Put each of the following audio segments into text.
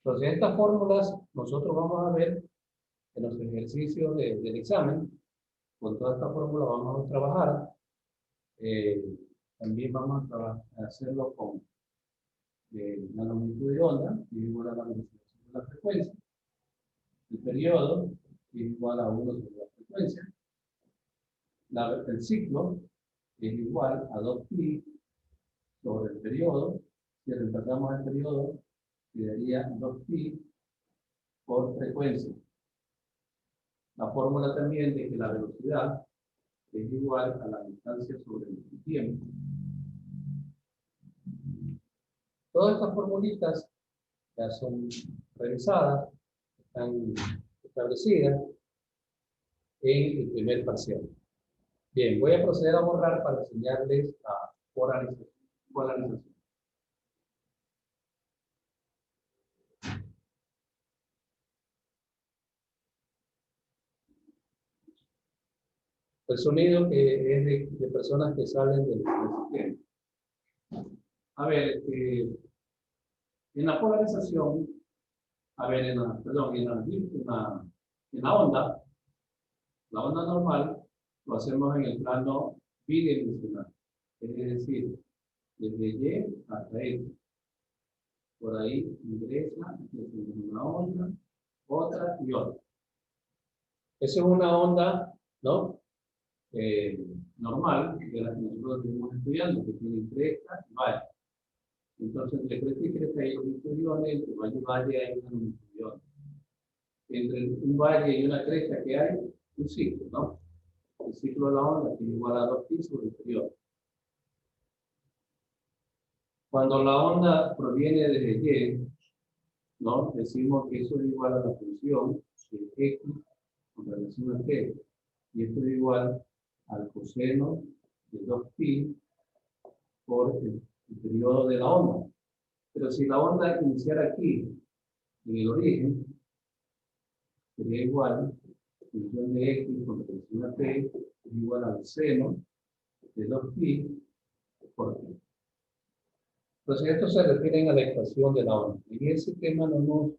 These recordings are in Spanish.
Entonces, estas fórmulas nosotros vamos a ver en los ejercicios del examen. Con toda esta fórmula vamos a trabajar. También vamos a hacerlo con la longitud de onda, que es igual a la velocidad sobre la frecuencia. El periodo, que es igual a 1 sobre la frecuencia. El ciclo es igual a 2pi sobre el periodo. Si reemplazamos el periodo, quedaría 2pi por frecuencia. La fórmula también de que la velocidad es igual a la distancia sobre el tiempo. Todas estas formulitas ya son revisadas, están establecidas en el primer parcial. Bien, voy a proceder a borrar para enseñarles la polarización. El sonido que es de personas que salen del sistema. A ver, en la polarización, a ver, en la onda normal, lo hacemos en el plano bidimensional. Es decir, desde Y hasta X. Por ahí ingresa una onda, otra y otra. Esa es una onda, ¿no? Normal, de la que nosotros estamos estudiando, que tiene cresta y valle. Entonces, entre cresta y cresta hay longitudinales, entre valle y valle hay una longitudinal. Entre un valle y una cresta que hay, un ciclo, ¿no? El ciclo de la onda que es igual a 2pi sobre el periodo. Cuando la onda proviene desde Y, ¿no? Decimos que eso es igual a la función de X con relación a T. Y esto es igual al coseno de 2pi por el periodo de la onda. Pero si la onda iniciara aquí, en el origen, sería igual a la función de X con relación a T es igual al seno de 2pi por T. Entonces, esto se refiere a la ecuación de la onda. En ese tema no hemos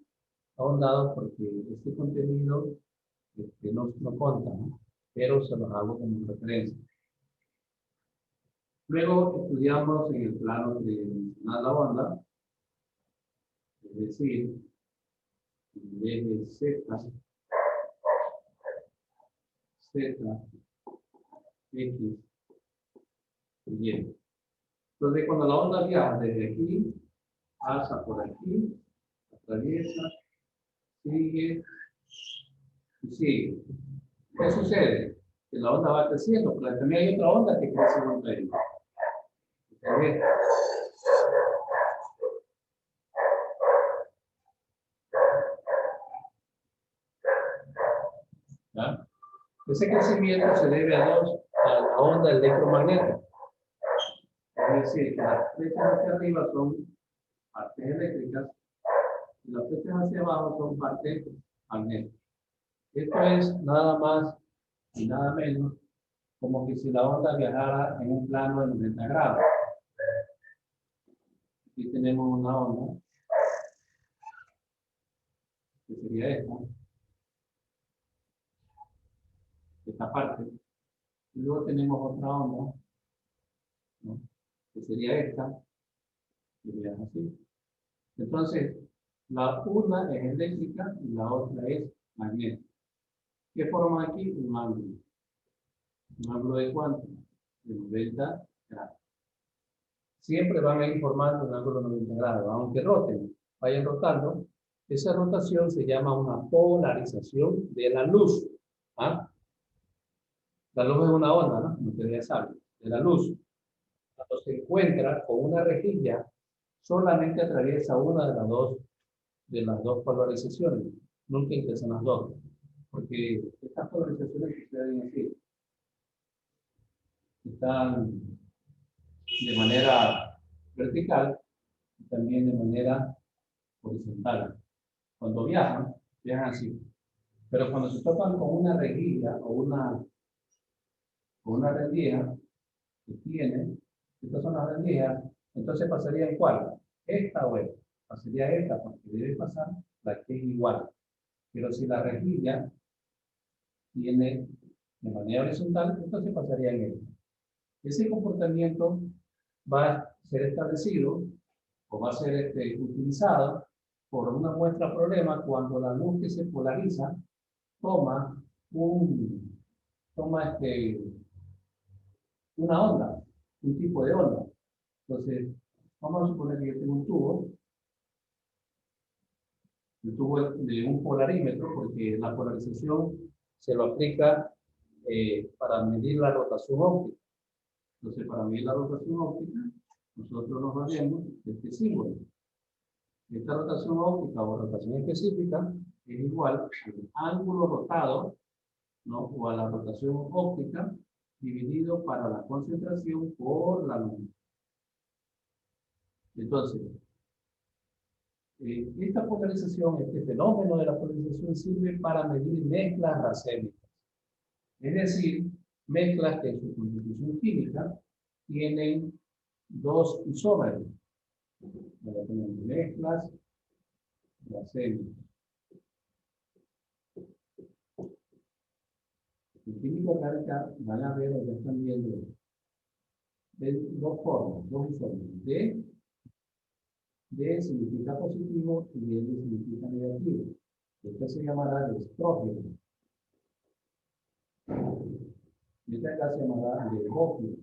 ahondado porque este contenido no conta, ¿no? Pero se los hago como referencia. Luego estudiamos en el plano tridimensional la onda, es decir, en vez de Z, X y Y. Entonces, cuando la onda viaja desde aquí, pasa por aquí, atraviesa, sigue y sigue. ¿Qué sucede? Que la onda va creciendo, pero también hay otra onda que crece contra ella. ¿Ya? Ese crecimiento se debe a la onda electromagnética. Es decir, que las flechas hacia arriba son partes eléctricas y las flechas hacia abajo son partes magnéticas. Esto es nada más y nada menos como que si la onda viajara en un plano de 90 grados. Aquí tenemos una onda, que sería esta parte. Y luego tenemos otra onda, ¿no? Que sería esta, que viaja así. Entonces, la una es eléctrica y la otra es magnética. ¿Qué forma aquí? Un ángulo. ¿Un ángulo de cuánto? De 90 grados. Siempre van a ir formando un ángulo de 90 grados, aunque roten, vayan rotando. Esa rotación se llama una polarización de la luz. ¿Ah? La luz es una onda, ¿no? Como ustedes ya saben, de la luz. Cuando se encuentra con una rejilla, solamente atraviesa una de las dos polarizaciones. Nunca ingresan las dos. Porque estas polarizaciones que suceden así están de manera vertical y también de manera horizontal. Cuando viajan así. Pero cuando se tocan con una rejilla o una rendija que tiene, estas son las rendijas, entonces pasaría en cuál, esta o esta. pasaría esta porque debe pasar la que es igual. Pero si la rejilla tiene de manera horizontal, entonces pasaría en esta. Ese comportamiento va a ser establecido o va a ser utilizado por una muestra problema cuando la luz que se polariza toma una onda, un tipo de onda. Entonces, vamos a suponer que yo tengo un tubo de un polarímetro, porque la polarización se lo aplica para medir la rotación óptica. Entonces, para medir la rotación óptica, nosotros nos valemos de este símbolo. Esta rotación óptica o rotación específica es igual al ángulo rotado, ¿no? O a la rotación óptica dividido para la concentración por la longitud. Entonces, esta polarización, este fenómeno de la polarización sirve para medir mezclas racémicas. Es decir, mezclas que en su constitución química tienen dos isómeros. Voy a poner mezclas racémicas. En química orgánica van a ver, o ya están viendo, de dos formas, dos isómeros. D significa positivo y L significa negativo. Esta se llamará de estrógeno. Y esta acá se llamará de óxido.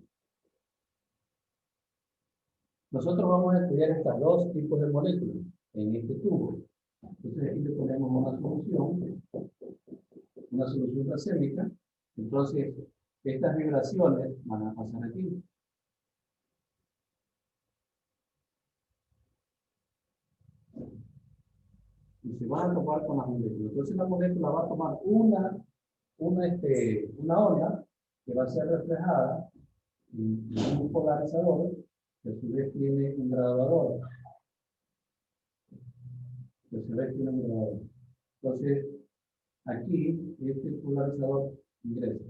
Nosotros vamos a estudiar estos dos tipos de moléculas en este tubo. Entonces aquí le ponemos una solución racémica. Entonces, estas vibraciones van a pasar aquí. Y se van a topar con las moléculas. Entonces la molécula va a tomar una onda que va a ser reflejada en un polarizador, que a su vez tiene un graduador. Entonces, aquí, este polarizador ingresa.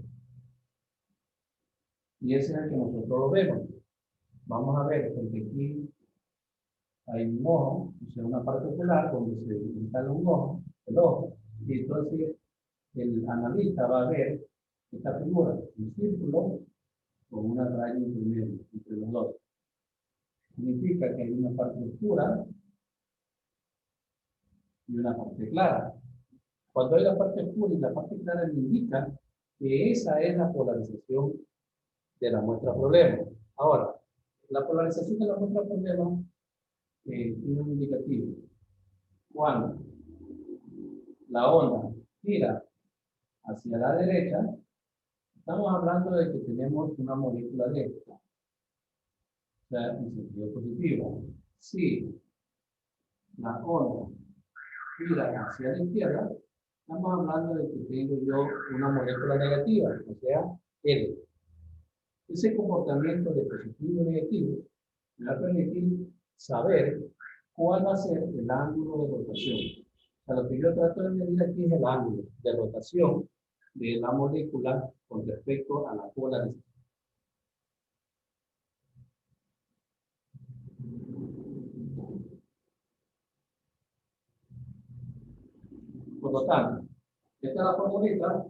Y ese es el que nosotros lo vemos. Vamos a ver, porque aquí hay un ojo, o sea, una parte ocular donde se instala un ojo, el ojo, y entonces el analista va a ver esta figura, un círculo con una raya intermedia entre los dos. Significa que hay una parte oscura y una parte clara. Cuando hay la parte oscura y la parte clara, me indica que esa es la polarización de la muestra problema. Ahora, la polarización de la muestra problema tiene un indicativo. Cuando la onda gira hacia la derecha, estamos hablando de que tenemos una molécula de esta. O sea, en sentido positivo. Si la onda gira hacia la izquierda, estamos hablando de que tengo yo una molécula negativa, o sea, L. Ese comportamiento de positivo y negativo me va a permitir saber cuál va a ser el ángulo de rotación. O sea, lo que yo trato de medir aquí es el ángulo de rotación de la molécula con respecto a la polarización. Por lo tanto, esta es la formulita.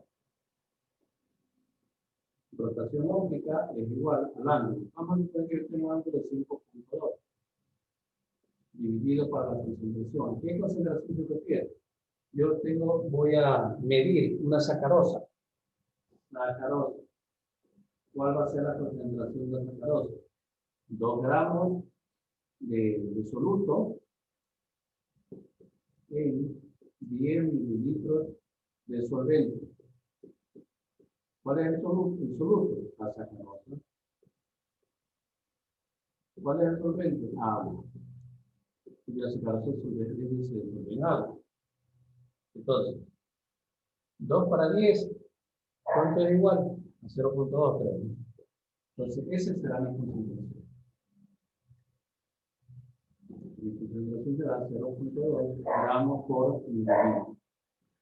Rotación óptica es igual al ángulo. Vamos a suponer que yo tengo un ángulo de 5.2 dividido para la concentración. ¿Qué concentración se refiere? Yo voy a medir una sacarosa. Sacarosa. ¿Cuál va a ser la concentración de la sacarosa? 2 gramos de soluto en 10 mililitros de solvente. ¿Cuál es el soluto? El soluto, la sacarosa. ¿Cuál es el solvente? Agua. Y la sacarosa se disuelve en agua. Entonces, 2 para 10, ¿cuánto es igual? A 0.2, creo. Entonces, ese será mi concentración. Mi concentración será 0.2 gramos por mililitro.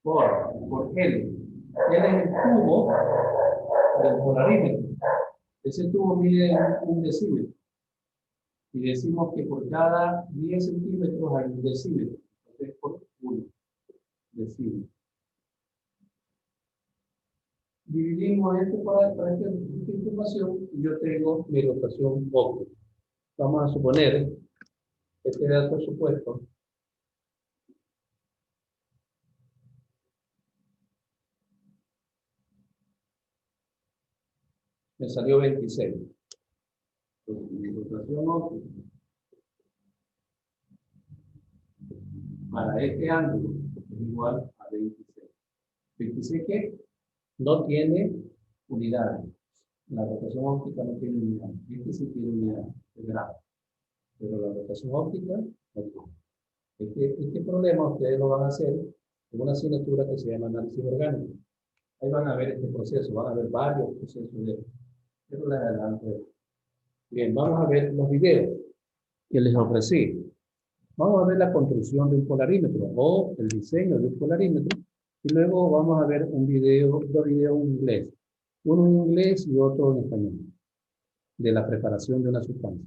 Por L. L es el tubo del polarímetro. Ese tubo mide un decímetro. Y decimos que por cada 10 centímetros hay un decímetro. Entonces, por 1 decímetro. Dividimos esto para esta información y yo tengo mi rotación óptica. Vamos a suponer, este dato supuesto, me salió 26. Entonces, mi rotación óptica para este ángulo es igual a 26. ¿26 qué? No tiene unidades. La rotación óptica no tiene unidades. Este sí tiene unidades, el grado. Pero la rotación óptica no tiene. Este problema ustedes lo van a hacer en una asignatura que se llama análisis orgánico. Ahí van a ver este proceso, van a ver varios procesos de esto. Pero les adelanto. Bien, vamos a ver los videos que les ofrecí. Vamos a ver la construcción de un polarímetro o el diseño de un polarímetro y luego vamos a ver un video, dos videos en inglés. Uno en inglés y otro en español, de la preparación de una sustancia.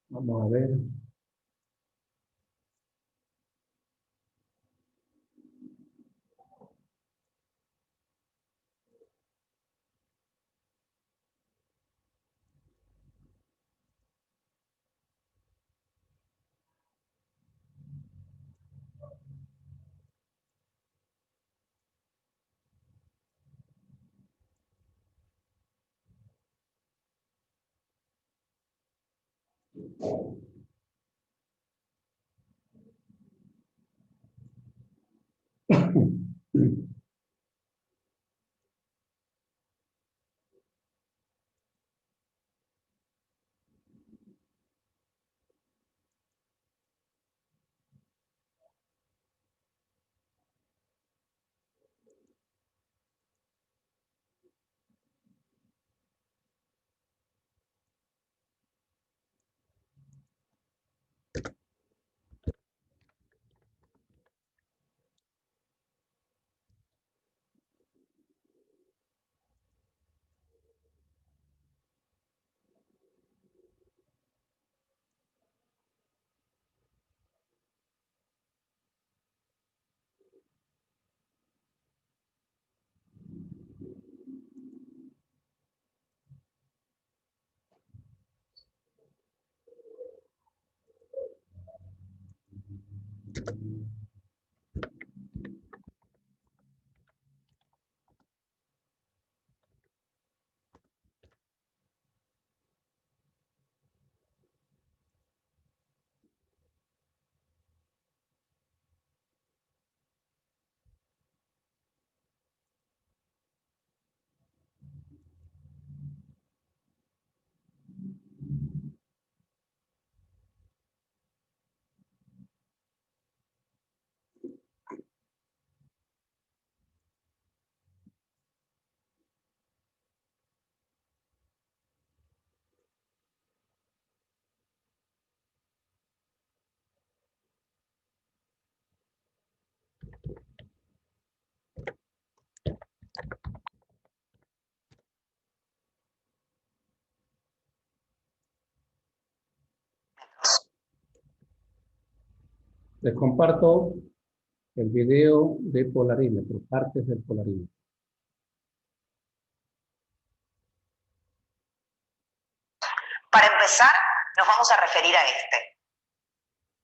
Vamos a ver. Les comparto el video de polarímetro, partes del polarímetro. Para empezar, nos vamos a referir a este.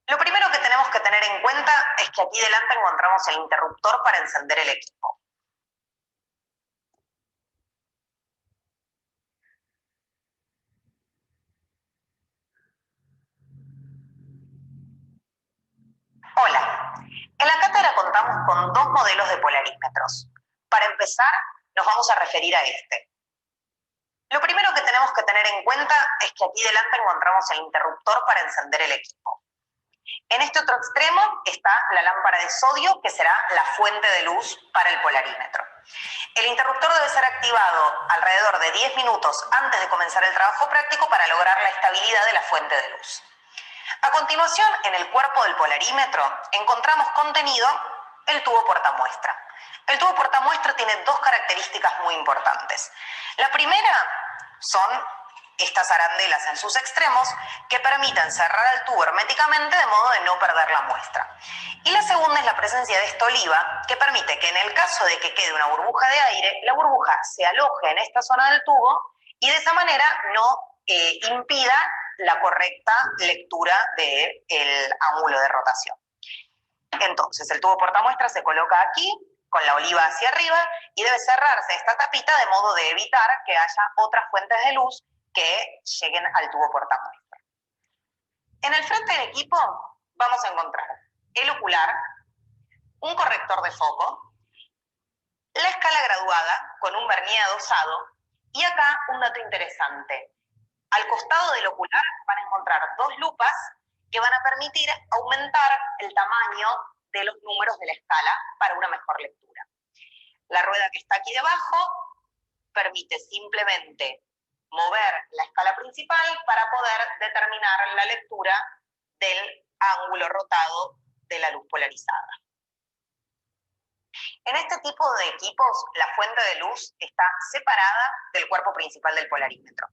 Lo primero que tenemos que tener en cuenta es que aquí delante encontramos el interruptor para encender el equipo. Hola, en la cátedra contamos con dos modelos de polarímetros. Para empezar, nos vamos a referir a este. Lo primero que tenemos que tener en cuenta es que aquí delante encontramos el interruptor para encender el equipo. En este otro extremo está la lámpara de sodio, que será la fuente de luz para el polarímetro. El interruptor debe ser activado alrededor de 10 minutos antes de comenzar el trabajo práctico para lograr la estabilidad de la fuente de luz. A continuación, en el cuerpo del polarímetro, encontramos contenido el tubo portamuestra. El tubo portamuestra tiene dos características muy importantes. La primera son estas arandelas en sus extremos que permiten cerrar el tubo herméticamente de modo de no perder la muestra. Y la segunda es la presencia de esta oliva, que permite que en el caso de que quede una burbuja de aire, la burbuja se aloje en esta zona del tubo y de esa manera no impida la correcta lectura del ángulo de rotación. Entonces, el tubo portamuestra se coloca aquí, con la oliva hacia arriba, y debe cerrarse esta tapita de modo de evitar que haya otras fuentes de luz que lleguen al tubo portamuestra. En el frente del equipo vamos a encontrar el ocular, un corrector de foco, la escala graduada con un vernier adosado, y acá un dato interesante. Al costado del ocular van a encontrar dos lupas que van a permitir aumentar el tamaño de los números de la escala para una mejor lectura. La rueda que está aquí debajo permite simplemente mover la escala principal para poder determinar la lectura del ángulo rotado de la luz polarizada. En este tipo de equipos, la fuente de luz está separada del cuerpo principal del polarímetro.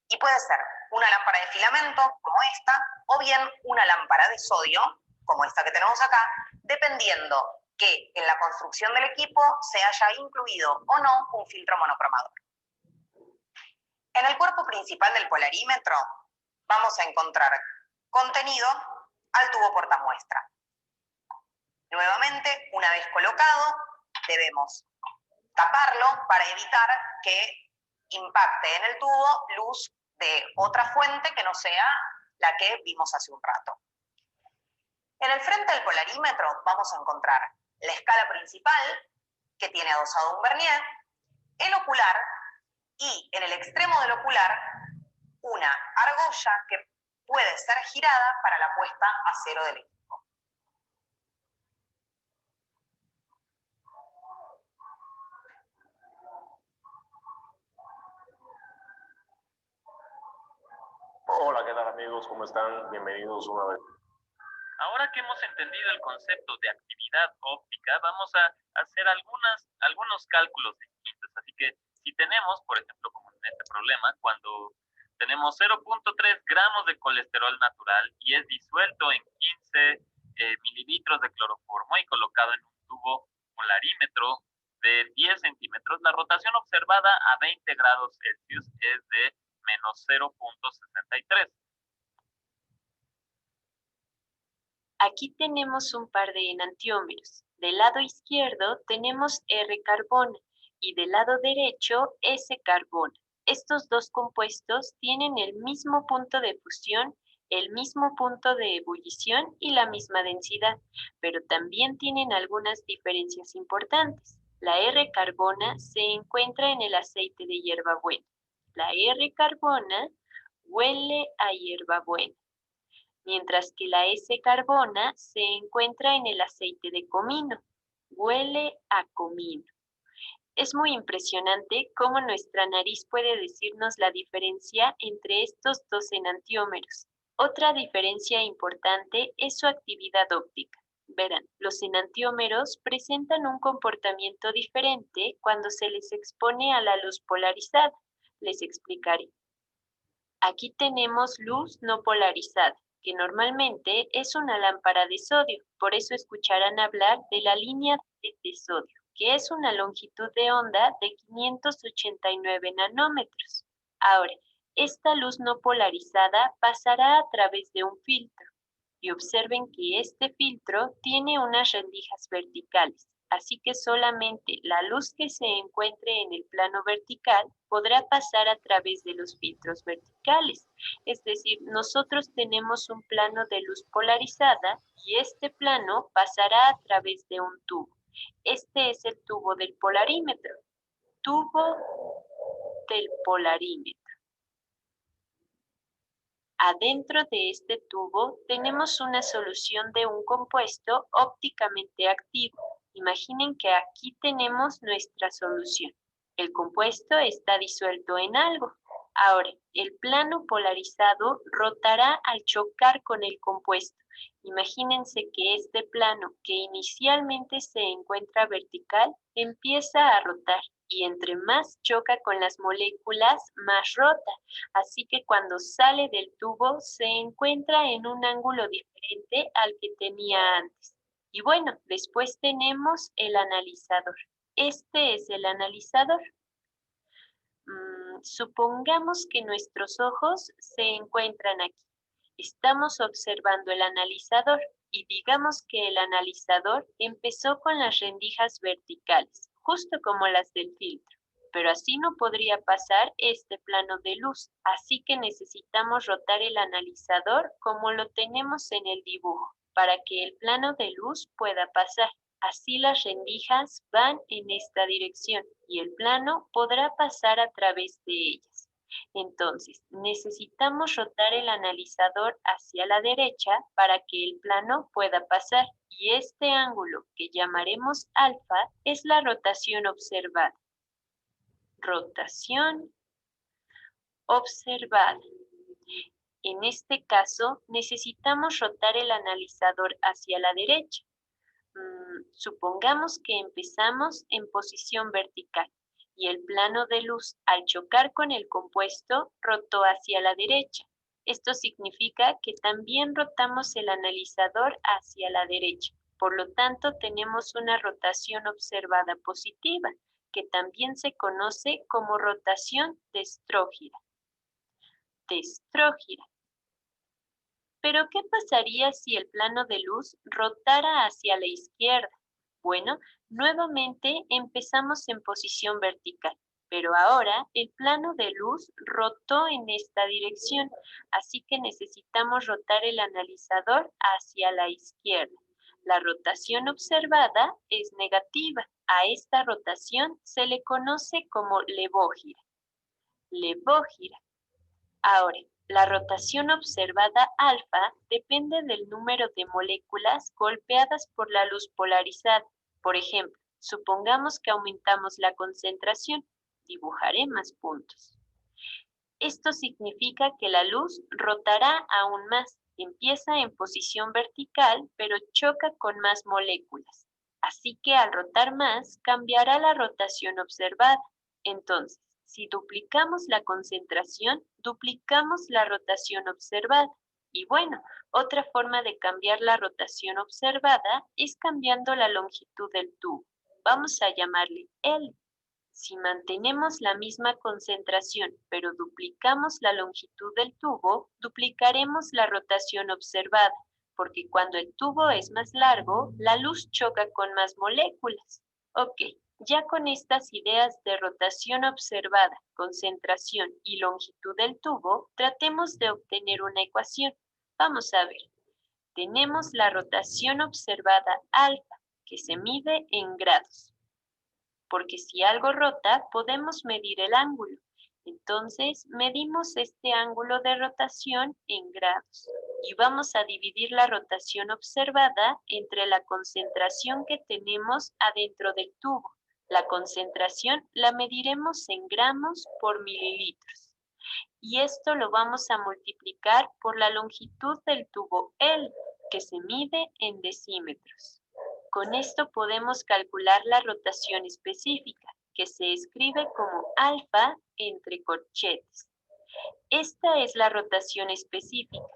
Y puede ser una lámpara de filamento, como esta, o bien una lámpara de sodio, como esta que tenemos acá, dependiendo que en la construcción del equipo se haya incluido o no un filtro monocromador. En el cuerpo principal del polarímetro vamos a encontrar contenido al tubo portamuestra. Nuevamente, una vez colocado, debemos taparlo para evitar que impacte en el tubo luz de otra fuente que no sea la que vimos hace un rato. En el frente del polarímetro vamos a encontrar la escala principal, que tiene adosado un vernier, el ocular y en el extremo del ocular una argolla que puede ser girada para la puesta a cero del equipo. Hola, ¿qué tal amigos? ¿Cómo están? Bienvenidos una vez. Ahora que hemos entendido el concepto de actividad óptica, vamos a hacer algunos cálculos distintos. Así que si tenemos, por ejemplo, como en este problema, cuando tenemos 0.3 gramos de colesterol natural y es disuelto en 15 mililitros de cloroformo y colocado en un tubo polarímetro de 10 centímetros, la rotación observada a 20 grados Celsius es de menos 0.63. Aquí tenemos un par de enantiómeros. Del lado izquierdo tenemos R-carbona y del lado derecho S-carbona. Estos dos compuestos tienen el mismo punto de fusión, el mismo punto de ebullición y la misma densidad, pero también tienen algunas diferencias importantes. La R-carbona se encuentra en el aceite de hierbabuena. La R-carbona huele a hierbabuena, mientras que la S-carbona se encuentra en el aceite de comino. Huele a comino. Es muy impresionante cómo nuestra nariz puede decirnos la diferencia entre estos dos enantiómeros. Otra diferencia importante es su actividad óptica. Verán, los enantiómeros presentan un comportamiento diferente cuando se les expone a la luz polarizada. Les explicaré. Aquí tenemos luz no polarizada, que normalmente es una lámpara de sodio. Por eso escucharán hablar de la línea de sodio, que es una longitud de onda de 589 nanómetros. Ahora, esta luz no polarizada pasará a través de un filtro. Y observen que este filtro tiene unas rendijas verticales. Así que solamente la luz que se encuentre en el plano vertical podrá pasar a través de los filtros verticales. Es decir, nosotros tenemos un plano de luz polarizada y este plano pasará a través de un tubo. Este es el tubo del polarímetro. Tubo del polarímetro. Adentro de este tubo tenemos una solución de un compuesto ópticamente activo. Imaginen que aquí tenemos nuestra solución. El compuesto está disuelto en algo. Ahora, el plano polarizado rotará al chocar con el compuesto. Imagínense que este plano, que inicialmente se encuentra vertical, empieza a rotar y entre más choca con las moléculas, más rota. Así que cuando sale del tubo se encuentra en un ángulo diferente al que tenía antes. Y bueno, después tenemos el analizador. Este es el analizador. Supongamos que nuestros ojos se encuentran aquí. Estamos observando el analizador y digamos que el analizador empezó con las rendijas verticales, justo como las del filtro. Pero así no podría pasar este plano de luz, así que necesitamos rotar el analizador como lo tenemos en el dibujo, para que el plano de luz pueda pasar. Así las rendijas van en esta dirección y el plano podrá pasar a través de ellas. Entonces, necesitamos rotar el analizador hacia la derecha para que el plano pueda pasar y este ángulo que llamaremos alfa es la rotación observada. Rotación observada. En este caso, necesitamos rotar el analizador hacia la derecha. Supongamos que empezamos en posición vertical y el plano de luz al chocar con el compuesto rotó hacia la derecha. Esto significa que también rotamos el analizador hacia la derecha. Por lo tanto, tenemos una rotación observada positiva, que también se conoce como rotación destrógira. Destrógira. Pero, ¿qué pasaría si el plano de luz rotara hacia la izquierda? Bueno, nuevamente empezamos en posición vertical, pero ahora el plano de luz rotó en esta dirección, así que necesitamos rotar el analizador hacia la izquierda. La rotación observada es negativa. A esta rotación se le conoce como levógira. Levógira. Ahora, la rotación observada alfa depende del número de moléculas golpeadas por la luz polarizada. Por ejemplo, supongamos que aumentamos la concentración, dibujaré más puntos. Esto significa que la luz rotará aún más. Empieza en posición vertical, pero choca con más moléculas. Así que al rotar más, cambiará la rotación observada. Entonces, si duplicamos la concentración, duplicamos la rotación observada. Y bueno, otra forma de cambiar la rotación observada es cambiando la longitud del tubo. Vamos a llamarle L. Si mantenemos la misma concentración, pero duplicamos la longitud del tubo, duplicaremos la rotación observada, porque cuando el tubo es más largo, la luz choca con más moléculas. Ok. Ya con estas ideas de rotación observada, concentración y longitud del tubo, tratemos de obtener una ecuación. Vamos a ver. Tenemos la rotación observada alfa, que se mide en grados. Porque si algo rota, podemos medir el ángulo. Entonces, medimos este ángulo de rotación en grados. Y vamos a dividir la rotación observada entre la concentración que tenemos adentro del tubo. La concentración la mediremos en gramos por mililitros. Y esto lo vamos a multiplicar por la longitud del tubo L, que se mide en decímetros. Con esto podemos calcular la rotación específica, que se escribe como alfa entre corchetes. Esta es la rotación específica.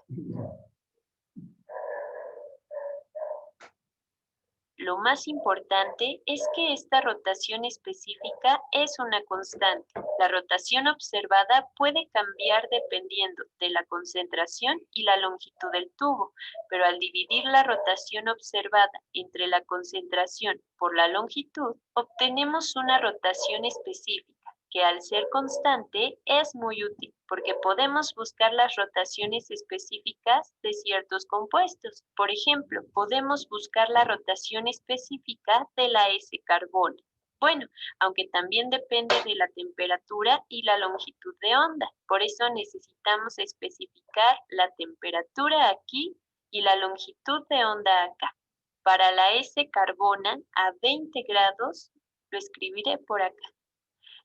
Lo más importante es que esta rotación específica es una constante. La rotación observada puede cambiar dependiendo de la concentración y la longitud del tubo, pero al dividir la rotación observada entre la concentración por la longitud, obtenemos una rotación específica, que al ser constante es muy útil porque podemos buscar las rotaciones específicas de ciertos compuestos. Por ejemplo, podemos buscar la rotación específica de la S-carbono. Bueno, aunque también depende de la temperatura y la longitud de onda. Por eso necesitamos especificar la temperatura aquí y la longitud de onda acá. Para la S-carbona a 20 grados, lo escribiré por acá.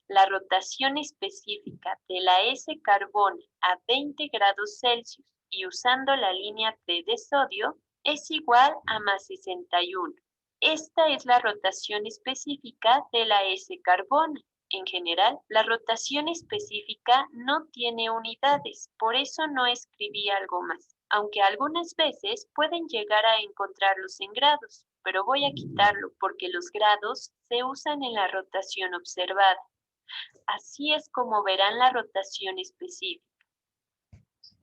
La rotación específica de la S-carbono a 20 grados Celsius y usando la línea T de sodio es igual a más 61. Esta es la rotación específica de la S-carbono. En general, la rotación específica no tiene unidades, por eso no escribí algo más, aunque algunas veces pueden llegar a encontrarlos en grados, pero voy a quitarlo porque los grados se usan en la rotación observada. Así es como verán la rotación específica.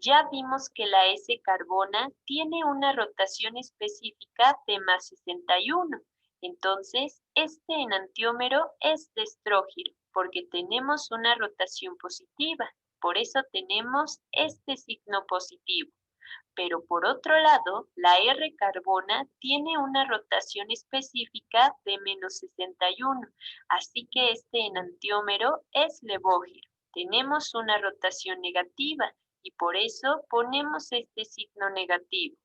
Ya vimos que la S-carbona tiene una rotación específica de más 61. Entonces, este enantiómero es destrógiro, porque tenemos una rotación positiva. Por eso tenemos este signo positivo. Pero por otro lado, la R-carbona tiene una rotación específica de menos 61. Así que este enantiómero es levógiro. Tenemos una rotación negativa y por eso ponemos este signo negativo.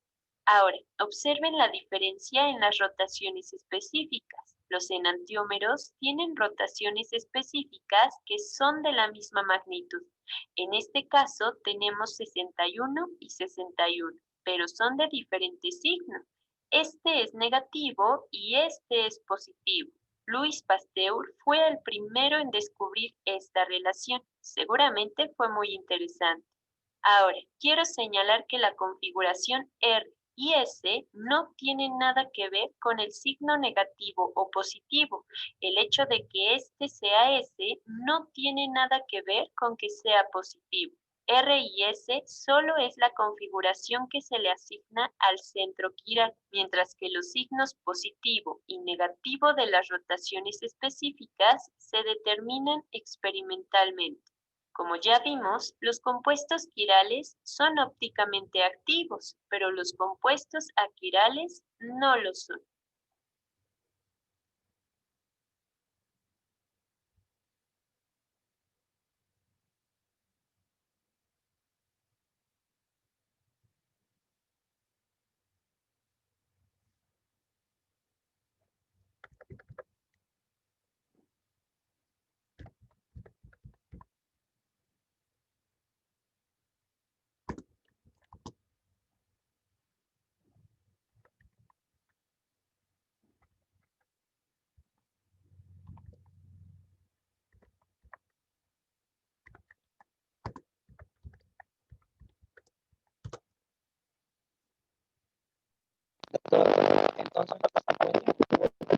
Ahora, observen la diferencia en las rotaciones específicas. Los enantiómeros tienen rotaciones específicas que son de la misma magnitud. En este caso tenemos 61 y 61, pero son de diferente signo. Este es negativo y este es positivo. Louis Pasteur fue el primero en descubrir esta relación. Seguramente fue muy interesante. Ahora, quiero señalar que la configuración R y S no tienen nada que ver con el signo negativo o positivo. El hecho de que este sea S no tiene nada que ver con que sea positivo. R y S solo es la configuración que se le asigna al centro quiral, mientras que los signos positivo y negativo de las rotaciones específicas se determinan experimentalmente. Como ya vimos, los compuestos quirales son ópticamente activos, pero los compuestos aquirales no lo son. Entonces, la consecuencia es que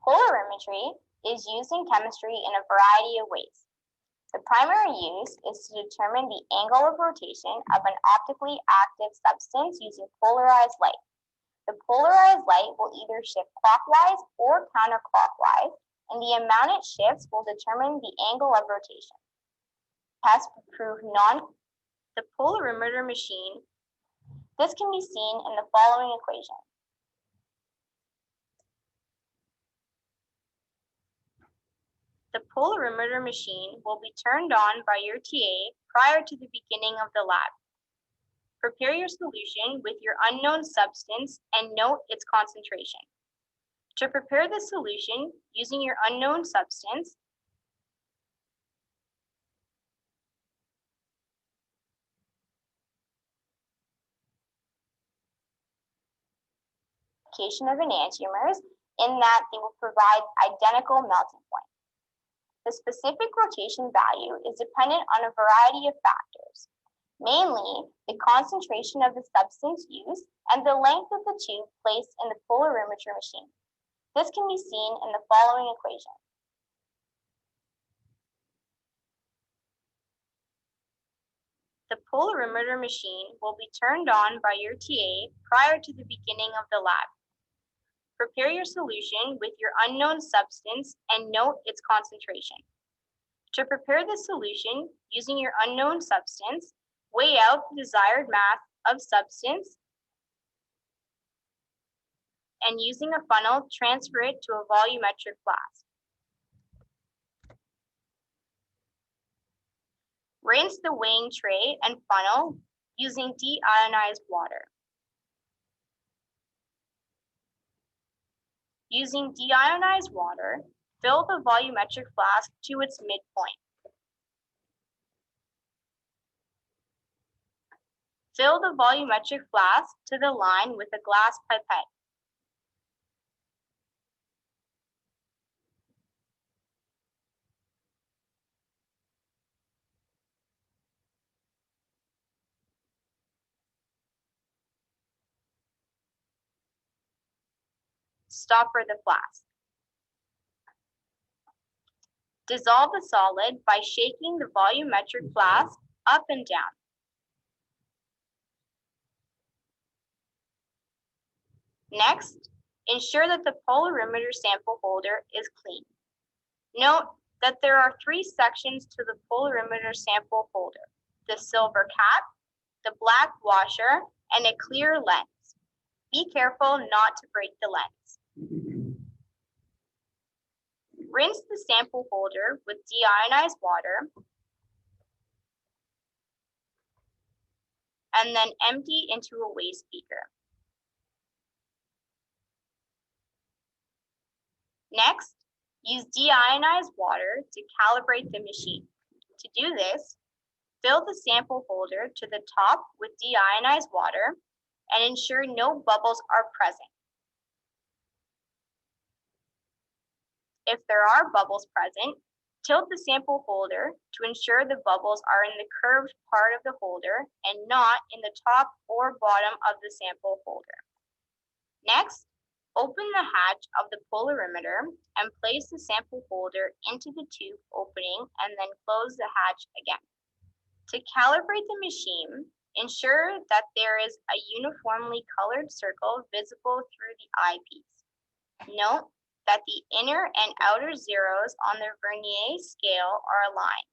Polarimetry is used in chemistry in a variety of ways. The primary use is to determine the angle of rotation of an optically active substance using polarized light. The polarized light will either shift clockwise or counterclockwise, and the amount it shifts will determine the angle of rotation. Test prove the polarimeter machine. This can be seen in the following equation. The polarimeter machine will be turned on by your TA prior to the beginning of the lab. Prepare your solution with your unknown substance and note its concentration. To prepare the solution using your unknown substance, of enantiomers in that they will provide identical melting point. The specific rotation value is dependent on a variety of factors, mainly the concentration of the substance used and the length of the tube placed in the polarimeter machine. This can be seen in the following equation. The polarimeter machine will be turned on by your TA prior to the beginning of the lab. Prepare your solution with your unknown substance and note its concentration. To prepare the solution using your unknown substance, weigh out the desired mass of substance and using a funnel, transfer it to a volumetric flask. Rinse the weighing tray and funnel using deionized water. Using deionized water, fill the volumetric flask to its midpoint. Fill the volumetric flask to the line with a glass pipette. Stopper the flask. Dissolve the solid by shaking the volumetric flask up and down. Next, ensure that the polarimeter sample holder is clean. Note that there are 3 sections to the polarimeter sample holder: the silver cap, the black washer, and a clear lens. Be careful not to break the lens. Rinse the sample holder with deionized water and then empty into a waste beaker. Next, use deionized water to calibrate the machine. To do this, fill the sample holder to the top with deionized water and ensure no bubbles are present. If there are bubbles present, tilt the sample holder to ensure the bubbles are in the curved part of the holder and not in the top or bottom of the sample holder. Next, open the hatch of the polarimeter and place the sample holder into the tube opening and then close the hatch again. To calibrate the machine, ensure that there is a uniformly colored circle visible through the eyepiece. Note that the inner and outer zeros on the vernier scale are aligned,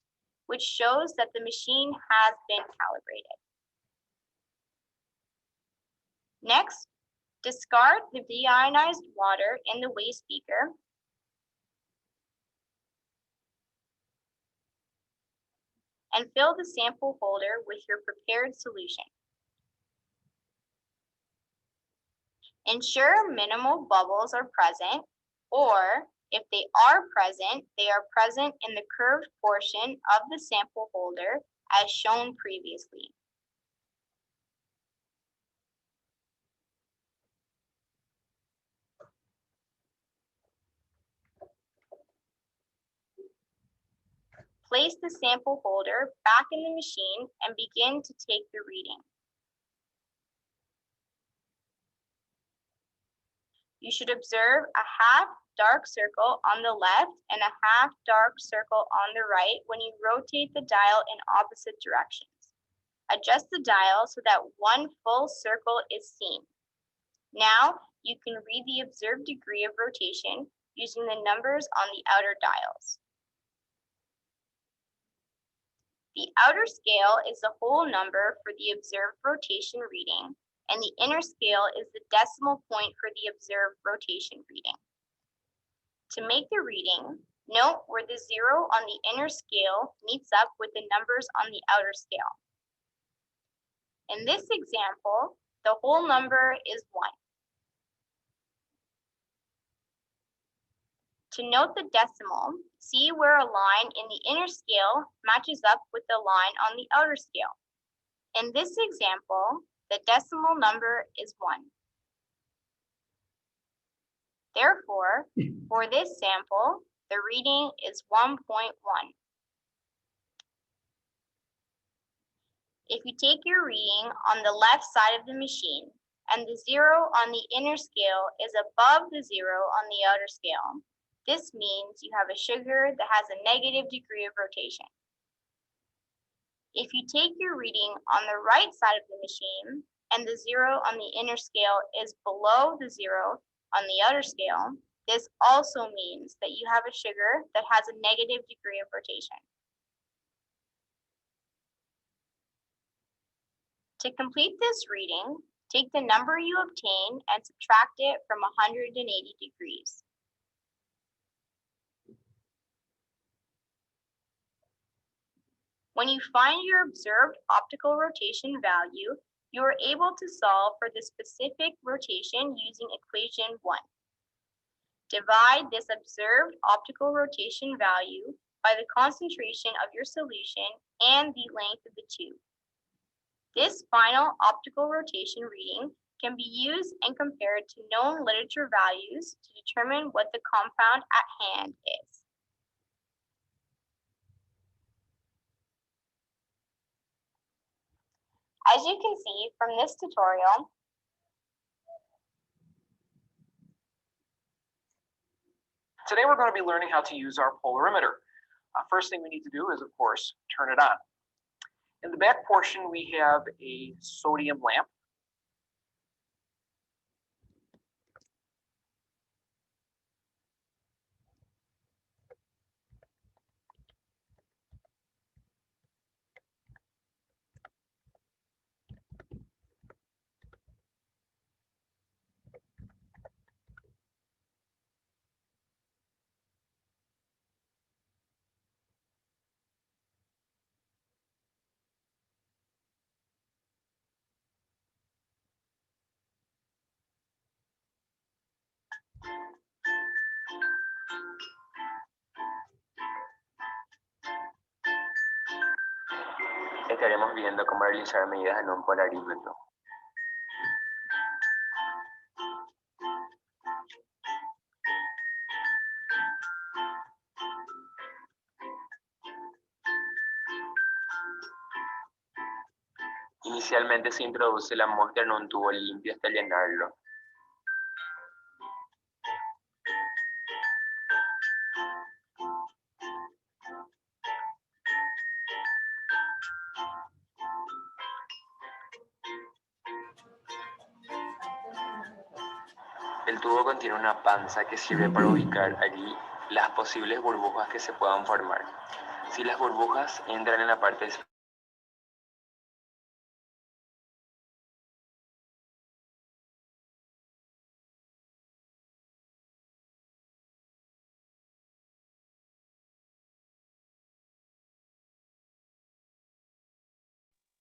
which shows that the machine has been calibrated. Next, discard the deionized water in the waste beaker and fill the sample holder with your prepared solution. Ensure minimal bubbles are present, or if they are present in the curved portion of the sample holder as shown previously. Place the sample holder back in the machine and begin to take the reading. You should observe a half dark circle on the left and a half dark circle on the right when you rotate the dial in opposite directions. Adjust the dial so that one full circle is seen. Now you can read the observed degree of rotation using the numbers on the outer dials. The outer scale is the whole number for the observed rotation reading, and the inner scale is the decimal point for the observed rotation reading. To make the reading, note where the 0 on the inner scale meets up with the numbers on the outer scale. In this example, the whole number is 1. To note the decimal, see where a line in the inner scale matches up with the line on the outer scale. In this example, the decimal number is 1. Therefore, for this sample, the reading is 1.1. If you take your reading on the left side of the machine and the 0 on the inner scale is above the 0 on the outer scale, this means you have a sugar that has a negative degree of rotation. If you take your reading on the right side of the machine and the 0 on the inner scale is below the 0 on the outer scale, this also means that you have a sugar that has a negative degree of rotation. To complete this reading, take the number you obtain and subtract it from 180 degrees. When you find your observed optical rotation value, you are able to solve for the specific rotation using equation 1. Divide this observed optical rotation value by the concentration of your solution and the length of the tube. This final optical rotation reading can be used and compared to known literature values to determine what the compound at hand is. As you can see from this tutorial, today we're going to be learning how to use our polarimeter. First thing we need to do is, of course, turn it on. In the back portion, we have a sodium lamp. Estaremos viendo cómo realizar medidas en un polarímetro. Inicialmente se introduce la muestra en un tubo limpio hasta llenarlo. El tubo contiene una panza que sirve para ubicar allí las posibles burbujas que se puedan formar. Si las burbujas entran en la parte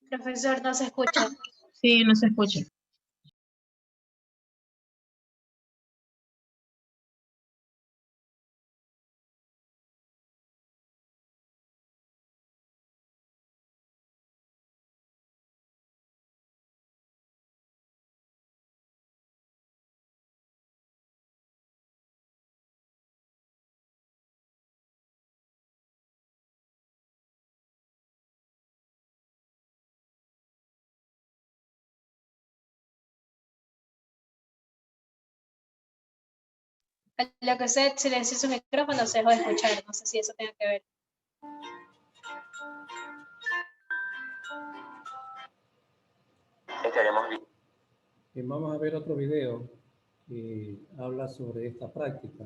Profesor, no se escucha. Sí, no se escucha. Lo que usted silenció su micrófono se dejó de escuchar. No sé si eso tenga que ver. estaremos viendo. Vamos a ver otro video que habla sobre esta práctica.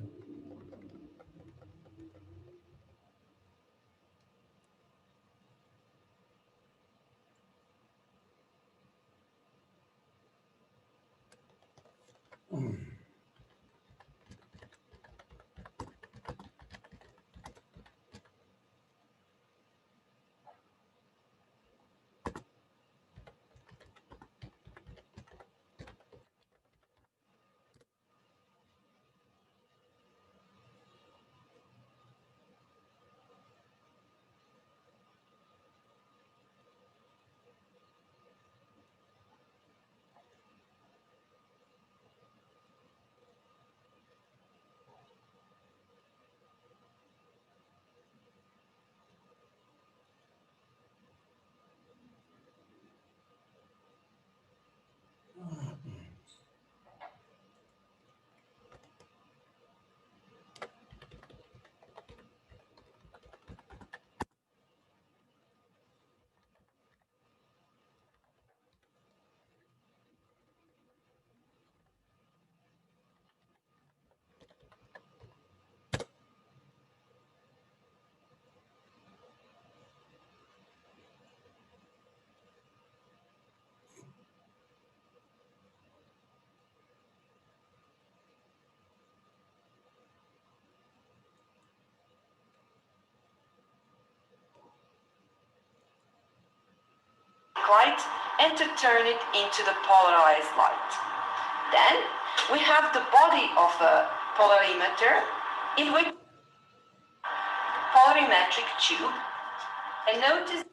light and to turn it into the polarized light. Then we have the body of a polarimeter in which polarimetric tube, and notice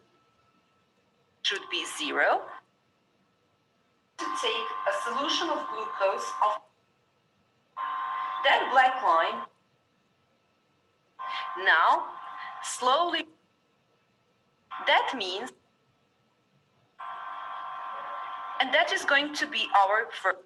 should be 0. To take a solution of glucose of that black line. Now, slowly, that means, and that is going to be our first.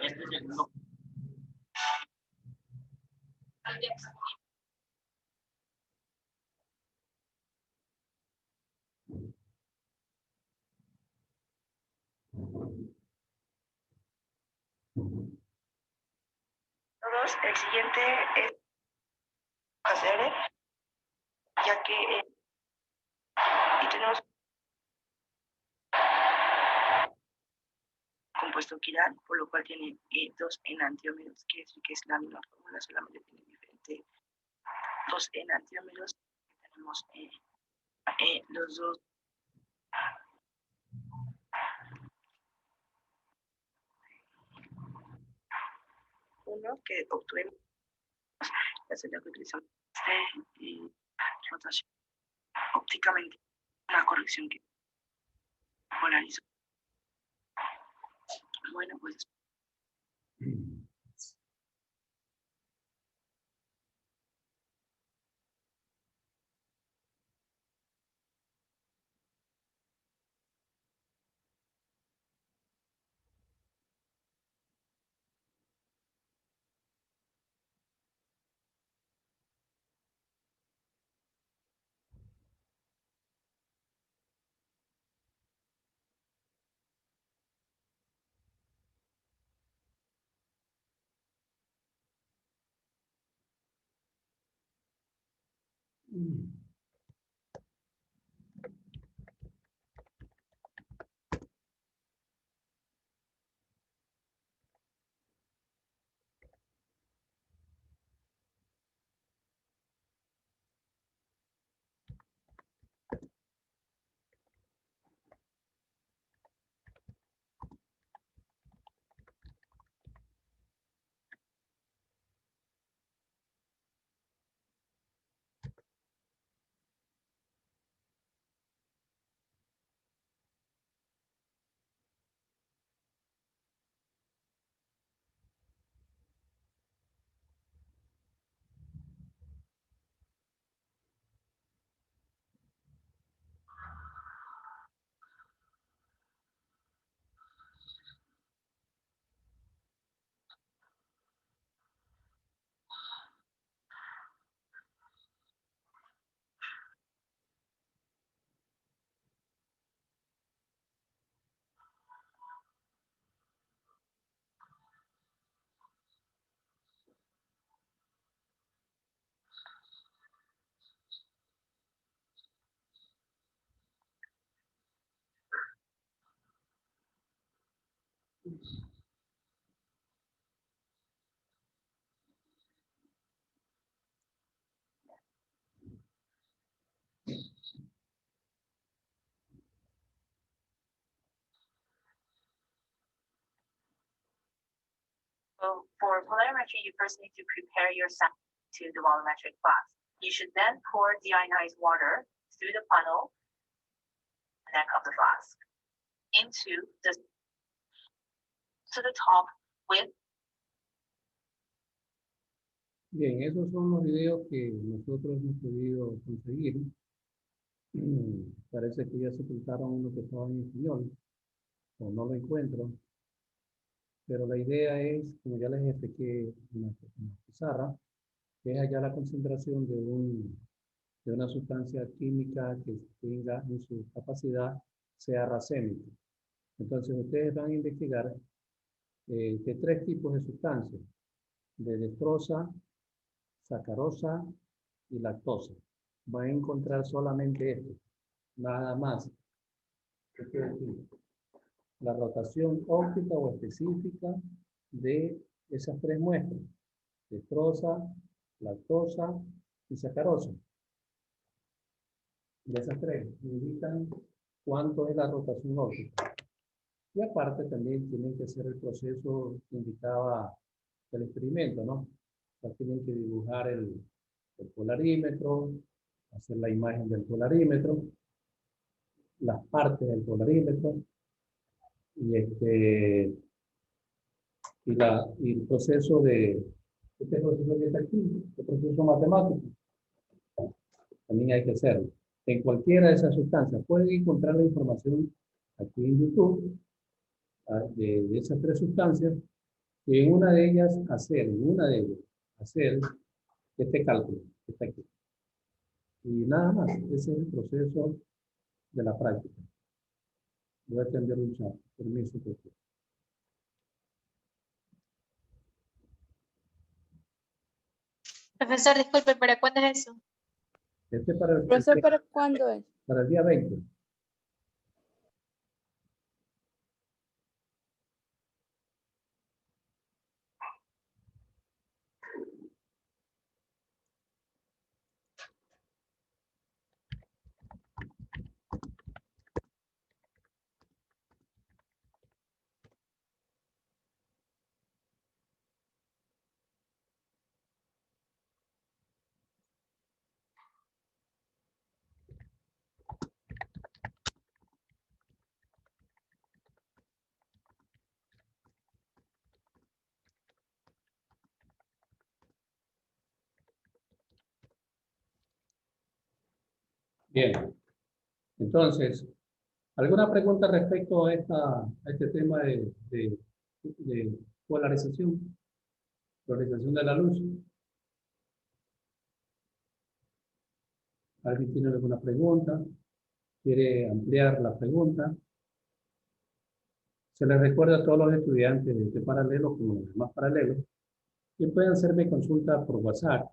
Este segundo. Todos, el siguiente es hacer, ya que y tenemos compuesto quiral, por lo cual tiene dos enantiómeros, que es la misma fórmula, solamente tiene diferente dos enantiómeros. Tenemos los dos uno que obtuvimos la celda que utilizamos rotación ópticamente, una corrección que polarizó. Bueno, pues So for polarimetry, you first need to prepare your sample to the volumetric flask. You should then pour deionized water through the funnel neck of the flask into to the top with. Bien, esos son los videos que nosotros hemos podido conseguir. Parece que ya se ocultaron uno que estaba en español, o no lo encuentro. Pero la idea es, como ya les expliqué en la pizarra, que es hallar la concentración de una sustancia química que tenga en su capacidad sea racémica. Entonces ustedes van a investigar de 3 tipos de sustancias, de dextrosa, sacarosa y lactosa. Van a encontrar solamente esto, nada más. La rotación óptica o específica de esas 3 muestras, dextrosa, lactosa y sacarosa. De esas 3, indican cuánto es la rotación óptica. Y aparte también tienen que hacer el proceso que indicaba el experimento, ¿no? O sea, tienen que dibujar el polarímetro, hacer la imagen del polarímetro, las partes del polarímetro, y el proceso de este proceso que está aquí, el proceso matemático, también hay que hacerlo. En cualquiera de esas sustancias pueden encontrar la información aquí en YouTube de esas 3 sustancias, y en una de ellas hacer este cálculo que está aquí. Y nada más, ese es el proceso de la práctica. Voy a atender un chat. Permiso, por favor. Profesor, disculpe, ¿para cuándo es eso? Profesor, ¿para cuándo es? Para el día 20. Bien. Entonces, ¿alguna pregunta respecto a este tema de polarización? Polarización de la luz. ¿Alguien tiene alguna pregunta? ¿Quiere ampliar la pregunta? Se les recuerda a todos los estudiantes de este paralelo como los demás paralelos que pueden hacerme consulta por WhatsApp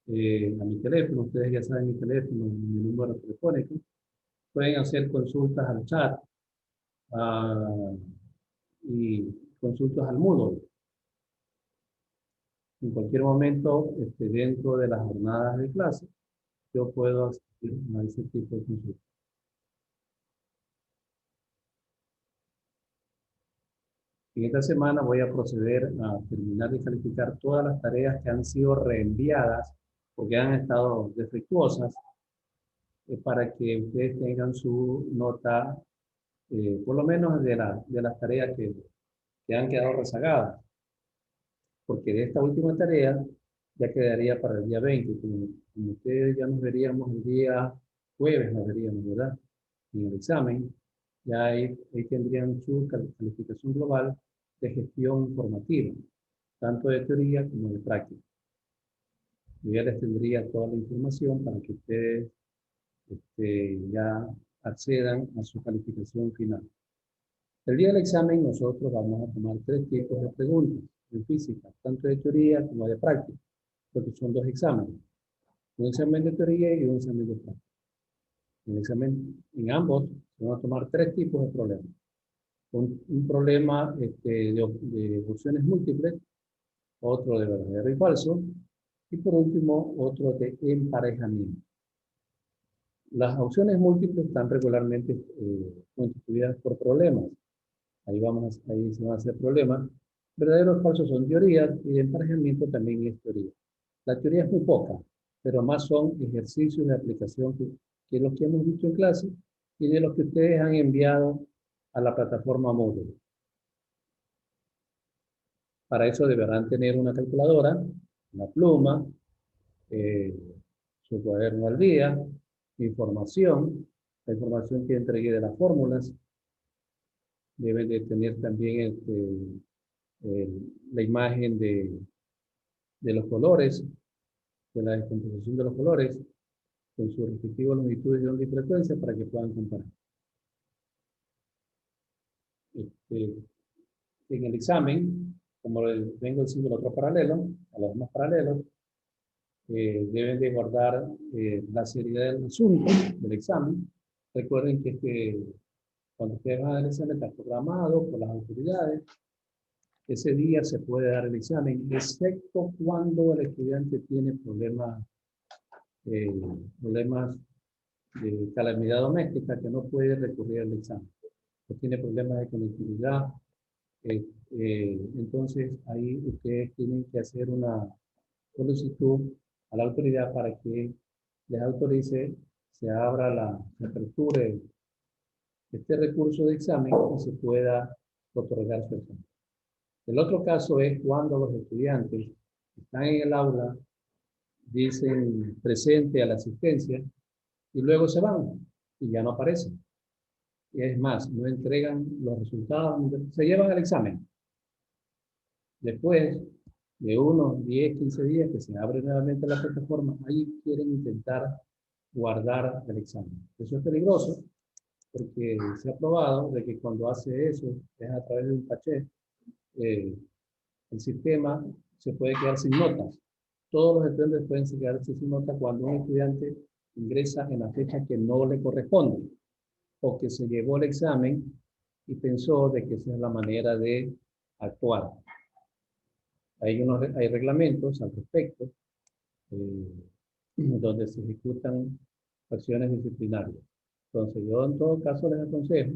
a mi teléfono. Ustedes ya saben mi teléfono, mi número telefónico. Pueden hacer consultas al chat y consultas al Moodle. En cualquier momento, dentro de las jornadas de clase, yo puedo asistir a ese tipo de consultas. En esta semana voy a proceder a terminar de calificar todas las tareas que han sido reenviadas porque han estado defectuosas para que ustedes tengan su nota, por lo menos de las tareas que han quedado rezagadas. Porque de esta última tarea ya quedaría para el día 20. Como ustedes ya nos veríamos el día jueves, nos veríamos, ¿verdad? En el examen, ya ahí tendrían su calificación global de gestión informativa, tanto de teoría como de práctica. Yo ya les tendría toda la información para que ustedes ya accedan a su calificación final. El día del examen nosotros vamos a tomar 3 tipos de preguntas en física, tanto de teoría como de práctica, porque son 2 exámenes. Un examen de teoría y un examen de práctica. En ambos se van a tomar 3 tipos de problemas. Un problema de opciones múltiples, otro de verdadero y falso, y por último otro de emparejamiento. Las opciones múltiples están regularmente constituidas por problemas. Ahí se van a hacer problemas. Verdaderos y falsos son teorías y de emparejamiento también es teoría. La teoría es muy poca, pero más son ejercicios de aplicación que los que hemos visto en clase y de los que ustedes han enviado a la plataforma Moodle. Para eso deberán tener una calculadora, una pluma, su cuaderno al día, información, la información que entregué de las fórmulas. Deben de tener también la imagen de los colores, de la descomposición de los colores, con sus respectivos longitudes de onda y frecuencia para que puedan comparar. En el examen, como vengo diciendo el otro paralelo, a los demás paralelos, deben de guardar la seriedad del asunto del examen. Recuerden que cuando ustedes van al examen está programado por las autoridades. Ese día se puede dar el examen, excepto cuando el estudiante tiene problemas de calamidad doméstica, que no puede recurrir al examen. O tiene problemas de conectividad. Entonces, ahí ustedes tienen que hacer una solicitud a la autoridad para que les autorice, se abra la apertura de este recurso de examen y se pueda otorgar su examen. El otro caso es cuando los estudiantes están en el aula, dicen presente a la asistencia y luego se van y ya no aparecen. Y es más, no entregan los resultados, se llevan al examen. Después de unos 10, 15 días que se abre nuevamente la plataforma, ahí quieren intentar guardar el examen. Eso es peligroso porque se ha probado de que cuando hace eso, es a través de un caché, el sistema se puede quedar sin notas. Todos los estudiantes pueden quedarse sin notas cuando un estudiante ingresa en la fecha que no le corresponde o que se llevó el examen y pensó de que esa es la manera de actuar. Hay reglamentos al respecto donde se ejecutan acciones disciplinarias. Entonces, yo en todo caso les aconsejo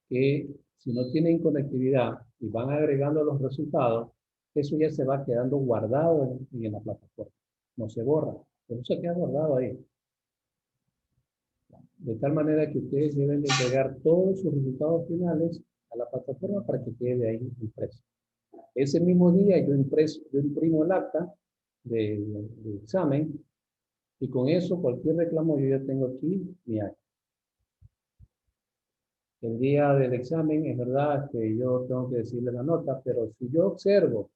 que si no tienen conectividad y van agregando los resultados, eso ya se va quedando guardado en la plataforma. No se borra, pero se queda guardado ahí. De tal manera que ustedes deben de entregar todos sus resultados finales a la plataforma para que quede ahí impreso. Ese mismo día yo imprimo el acta de examen y con eso cualquier reclamo yo ya tengo aquí mi acta. El día del examen es verdad que yo tengo que decirle la nota, pero si yo observo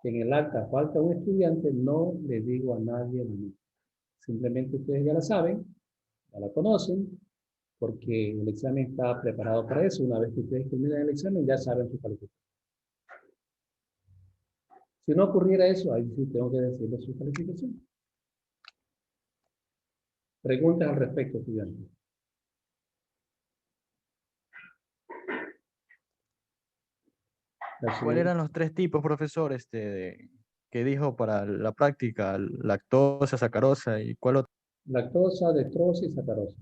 que en el acta falta un estudiante, no le digo a nadie la nota. Simplemente ustedes ya la saben, ya la conocen, porque el examen está preparado para eso. Una vez que ustedes terminan el examen, ya saben su calificación. Si no ocurriera eso, ahí sí tengo que decirles su calificación. Preguntas al respecto, estudiantes. ¿Cuáles eran los 3 tipos, profesor, que dijo para la práctica? Lactosa, sacarosa y ¿cuál otro? Lactosa, dextrosa y sacarosa.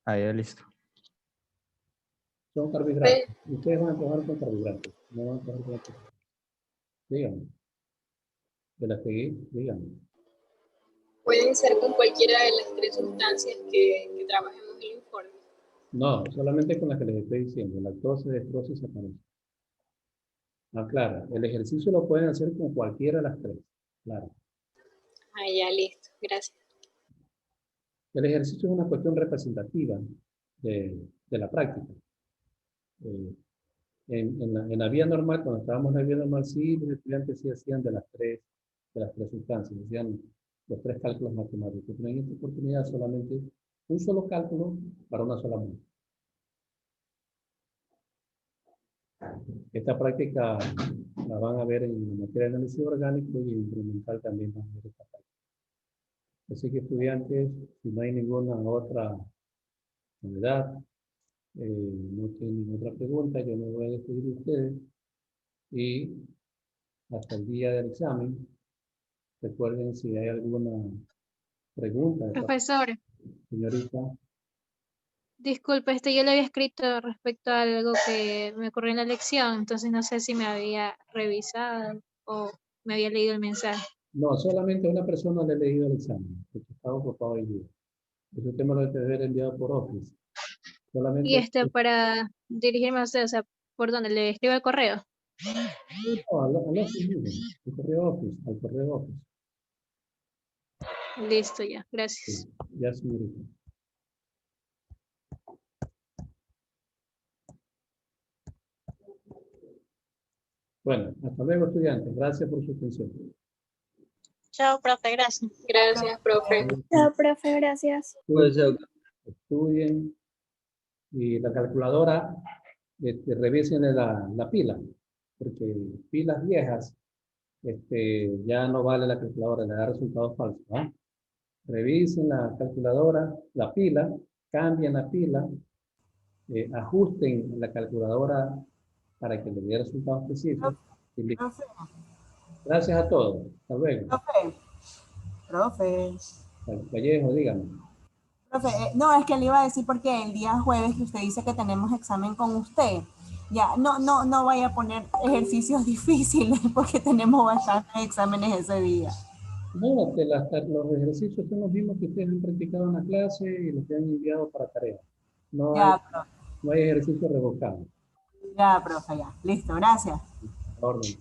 Ah, ya, listo. Son carbohidratos. Ustedes van a trabajar con carbohidratos. No van a trabajar con otros. Díganme. De las que díganme. Pueden ser con cualquiera de las 3 sustancias que trabajemos en el informe. No, solamente con las que les estoy diciendo. Lactosa, dextrosa y sacarosa. Ah, claro. El ejercicio lo pueden hacer con cualquiera de las 3. Claro. Ah, ya, listo. Gracias. El ejercicio es una cuestión representativa de la práctica. En la vía normal, cuando estábamos en la vía normal, sí, los estudiantes sí hacían de las tres sustancias, hacían los 3 cálculos matemáticos, pero en esta oportunidad solamente un solo cálculo para una sola muestra. Esta práctica la van a ver en la materia de análisis orgánico y en incremental también van a ver esta práctica. Así que estudiantes, si no hay ninguna otra novedad, no tienen ninguna otra pregunta, yo me voy a despedir de ustedes y hasta el día del examen, recuerden si hay alguna pregunta. Profesor, Señorita. disculpe, yo le había escrito respecto a algo que me ocurrió en la lección, entonces no sé si me había revisado o me había leído el mensaje. No, solamente una persona le ha leído el examen, porque estaba ocupado hoy día. Ese tema lo debe haber enviado por Office. Solamente Y para dirigirme a usted, o sea, ¿por dónde? ¿Le escribo el correo? no, al Office mismo, al correo Office. Listo, ya, gracias. Sí, ya, señorita. Bueno, hasta luego, estudiantes. Gracias por su atención. Chao, profe, gracias. Gracias, profe. Chao, profe, gracias. Estudien y la calculadora, revisen la pila, porque pilas viejas, ya no vale la calculadora, le da resultados falsos. ¿Ah? Revisen la calculadora, la pila, cambien la pila, ajusten la calculadora para que le dé resultados precisos. Gracias a todos. Hasta luego. Profe. Vallejo, dígame. Profe, no, es que le iba a decir porque el día jueves que usted dice que tenemos examen con usted, ya, no vaya a poner ejercicios difíciles porque tenemos bastantes exámenes ese día. No, que los ejercicios son los mismos que ustedes han practicado en la clase y los que han enviado para tarea. No hay ejercicio revocado. Ya, profe, ya. Listo, gracias. Orden.